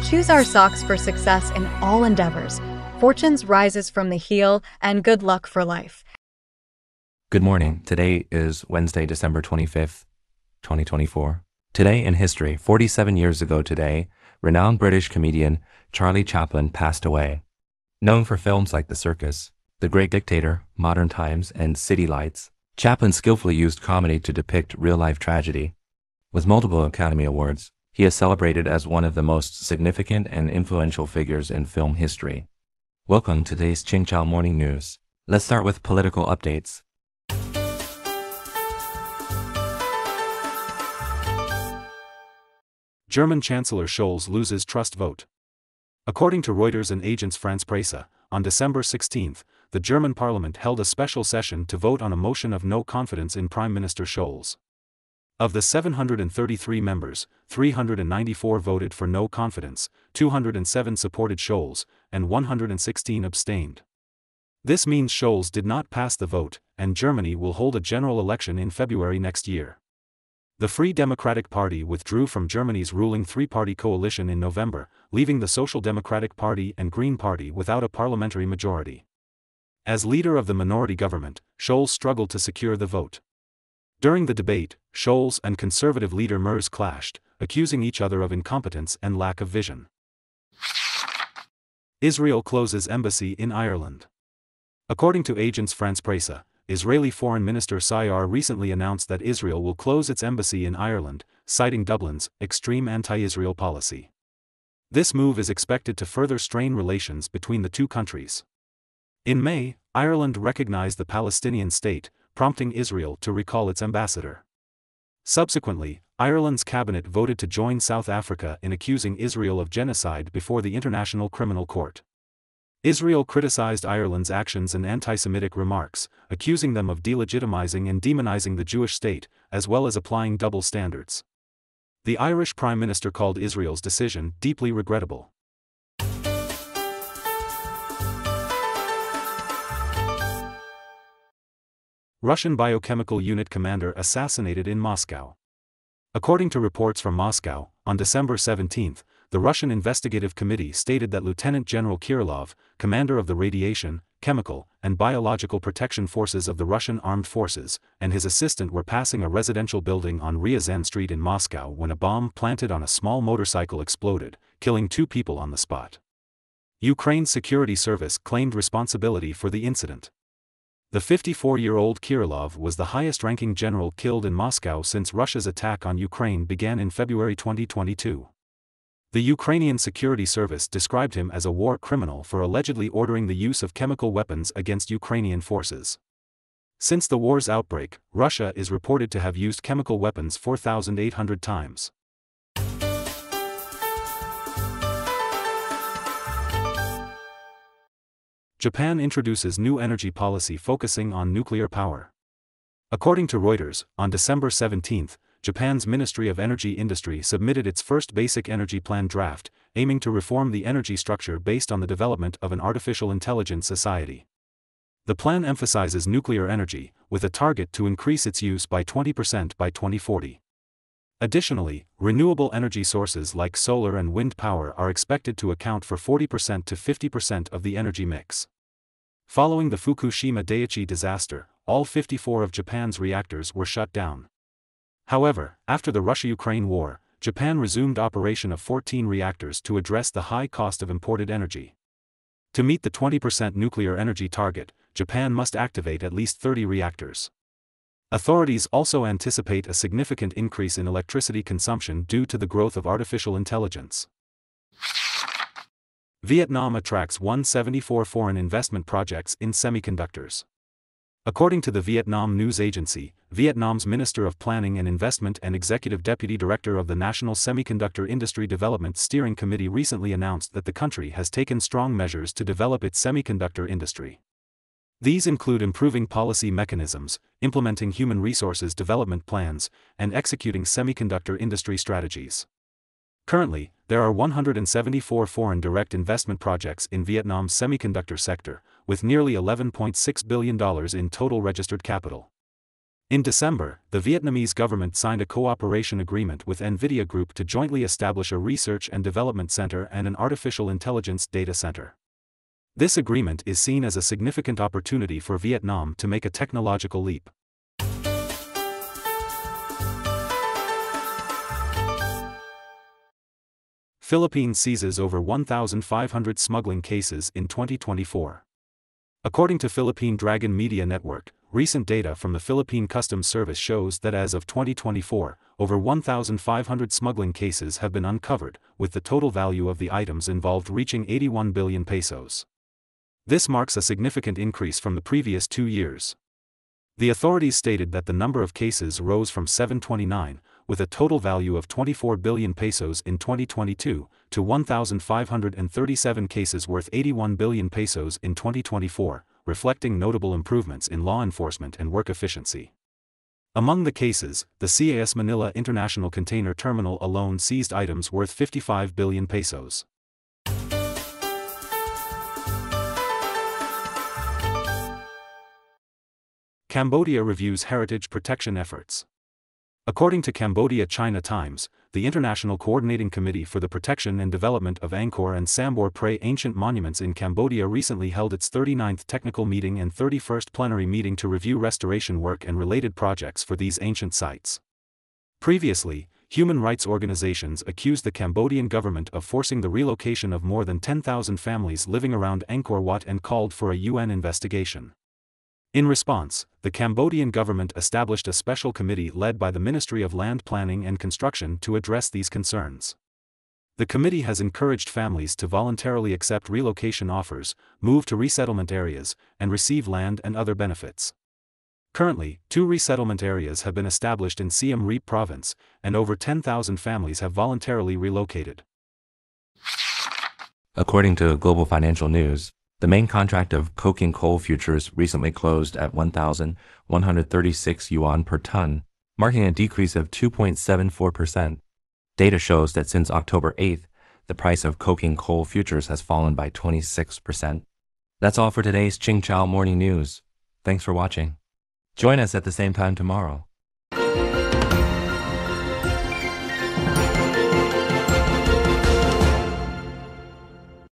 choose our socks for success in all endeavors. Fortunes rises from the heel, and good luck for life. Good morning. Today is Wednesday, December 25th, 2024. Today in history, 47 years ago today, renowned British comedian Charlie Chaplin passed away. Known for films like The Circus, The Great Dictator, Modern Times, and City Lights, Chaplin skillfully used comedy to depict real-life tragedy. With multiple Academy Awards, he is celebrated as one of the most significant and influential figures in film history. Welcome to today's Ching Chow Morning News. Let's start with political updates. German Chancellor Scholz loses trust vote. According to Reuters and Agence France-Presse, on December 16, the German parliament held a special session to vote on a motion of no confidence in Prime Minister Scholz. Of the 733 members, 394 voted for no confidence, 207 supported Scholz, and 116 abstained. This means Scholz did not pass the vote, and Germany will hold a general election in February next year. The Free Democratic Party withdrew from Germany's ruling three-party coalition in November, leaving the Social Democratic Party and Green Party without a parliamentary majority. As leader of the minority government, Scholz struggled to secure the vote. During the debate, Scholz and conservative leader Merz clashed, accusing each other of incompetence and lack of vision. Israel closes embassy in Ireland. According to Agence France-Presse, Israeli Foreign Minister Sayar recently announced that Israel will close its embassy in Ireland, citing Dublin's extreme anti-Israel policy. This move is expected to further strain relations between the two countries. In May, Ireland recognized the Palestinian state, prompting Israel to recall its ambassador. Subsequently, Ireland's cabinet voted to join South Africa in accusing Israel of genocide before the International Criminal Court. Israel criticized Ireland's actions and anti-Semitic remarks, accusing them of delegitimizing and demonizing the Jewish state, as well as applying double standards. The Irish Prime Minister called Israel's decision deeply regrettable. Russian biochemical unit commander assassinated in Moscow. According to reports from Moscow, on December 17, the Russian Investigative Committee stated that Lieutenant General Kirillov, commander of the Radiation, Chemical, and Biological Protection Forces of the Russian Armed Forces, and his assistant were passing a residential building on Ryazan Street in Moscow when a bomb planted on a small motorcycle exploded, killing 2 people on the spot. Ukraine's security service claimed responsibility for the incident. The 54-year-old Kirillov was the highest-ranking general killed in Moscow since Russia's attack on Ukraine began in February 2022. The Ukrainian security service described him as a war criminal for allegedly ordering the use of chemical weapons against Ukrainian forces. Since the war's outbreak, Russia is reported to have used chemical weapons 4,800 times. Japan introduces new energy policy focusing on nuclear power. According to Reuters, on December 17, Japan's Ministry of Energy Industry submitted its first Basic Energy Plan draft, aiming to reform the energy structure based on the development of an artificial intelligence society. The plan emphasizes nuclear energy, with a target to increase its use by 20% by 2040. Additionally, renewable energy sources like solar and wind power are expected to account for 40% to 50% of the energy mix. Following the Fukushima Daiichi disaster, all 54 of Japan's reactors were shut down. However, after the Russia-Ukraine war, Japan resumed operation of 14 reactors to address the high cost of imported energy. To meet the 20% nuclear energy target, Japan must activate at least 30 reactors. Authorities also anticipate a significant increase in electricity consumption due to the growth of artificial intelligence. Vietnam attracts 174 foreign investment projects in semiconductors. According to the Vietnam News Agency, Vietnam's Minister of Planning and Investment and Executive Deputy Director of the National Semiconductor Industry Development Steering Committee recently announced that the country has taken strong measures to develop its semiconductor industry. These include improving policy mechanisms, implementing human resources development plans, and executing semiconductor industry strategies. Currently, there are 174 foreign direct investment projects in Vietnam's semiconductor sector, with nearly $11.6 billion in total registered capital. In December, the Vietnamese government signed a cooperation agreement with NVIDIA Group to jointly establish a research and development center and an artificial intelligence data center. This agreement is seen as a significant opportunity for Vietnam to make a technological leap. Philippines seizes over 1,500 smuggling cases in 2024. According to Philippine Dragon Media Network, recent data from the Philippine Customs Service shows that as of 2024, over 1,500 smuggling cases have been uncovered, with the total value of the items involved reaching 81 billion pesos. This marks a significant increase from the previous 2 years. The authorities stated that the number of cases rose from 729, with a total value of 24 billion pesos in 2022, to 1,537 cases worth 81 billion pesos in 2024, reflecting notable improvements in law enforcement and work efficiency. Among the cases, the CAS Manila International Container Terminal alone seized items worth 55 billion pesos. Cambodia reviews heritage protection efforts. According to Cambodia China Times, the International Coordinating Committee for the Protection and Development of Angkor and Sambor Prey Ancient Monuments in Cambodia recently held its 39th technical meeting and 31st plenary meeting to review restoration work and related projects for these ancient sites. Previously, human rights organizations accused the Cambodian government of forcing the relocation of more than 10,000 families living around Angkor Wat and called for a UN investigation. In response, the Cambodian government established a special committee led by the Ministry of Land Planning and Construction to address these concerns. The committee has encouraged families to voluntarily accept relocation offers, move to resettlement areas, and receive land and other benefits. Currently, 2 resettlement areas have been established in Siem Reap province, and over 10,000 families have voluntarily relocated. According to Global Financial News, the main contract of coking coal futures recently closed at 1,136 yuan per ton, marking a decrease of 2.74%. Data shows that since October 8th, the price of coking coal futures has fallen by 26%. That's all for today's Qingchao Morning News. Thanks for watching. Join us at the same time tomorrow.